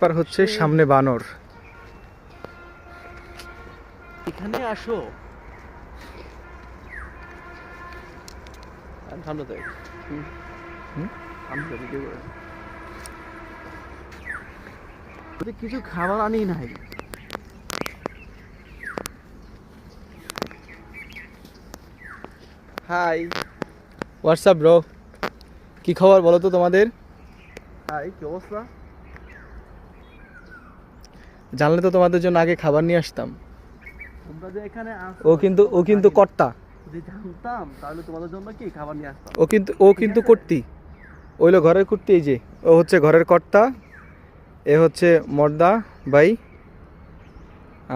ব্যাপার হচ্ছে সামনে বানর। এখানে আসো। ঠান্ডা তাই ঠান্ডা ভিডিও করে কিছু খাবার আনি নাই। হাই হোয়াটসঅ্যাপ ব্রো, কি খবর বলো তো তোমাদের? হাই, কি অবস্থা? জানলে তো তোমাদের জন্য আগে খাবার নিয়ে আসতাম। তোমরা যে এখানে আসো, ও কিন্তু কর্তা। যদি জানতাম তাহলে তোমাদের জন্য কি খাবার নিয়ে আসতাম। ও কিন্তু কর্তি। ওইলো ঘরের কর্তি, এই যে ও হচ্ছে ঘরের কর্তা, এ হচ্ছে মর্দা ভাই,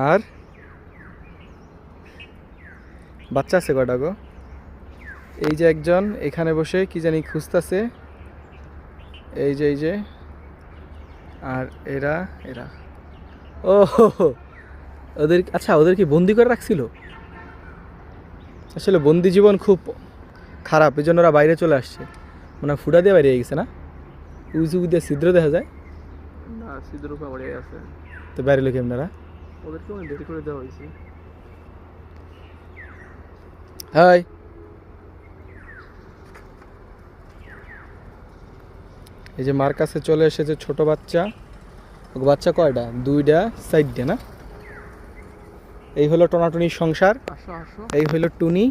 আর বাচ্চা আছে কটা গো। এই যে একজন এখানে বসে কি জানি খুঁজতেছে, এই যে আর এরা ও ওদের, আচ্ছা ওদের কি বন্দি করে রাখছিল? আসলে বন্দি জীবন খুব খারাপ, এই জন্য ওরা বাইরে চলে আসছে। মানে ফুটা দিয়ে বাইরে গেছে না, উঁচু দিয়ে ছিদ্র দেখা যায়। না, সিদ্ধর উপর বাড়ি আছে। তো বাইরে লোক আপনারা ওদেরকে অনেক দেরি করে দেওয়া হয়েছে। হাই, এই যে মার কাছে চলে এসেছে ছোট বাচ্চা। বাচ্চা কয়টা? দুইটা, সাইডটা না। এই হলো টনাটনির সংসার, আসো আসো। এই হলো টুনি,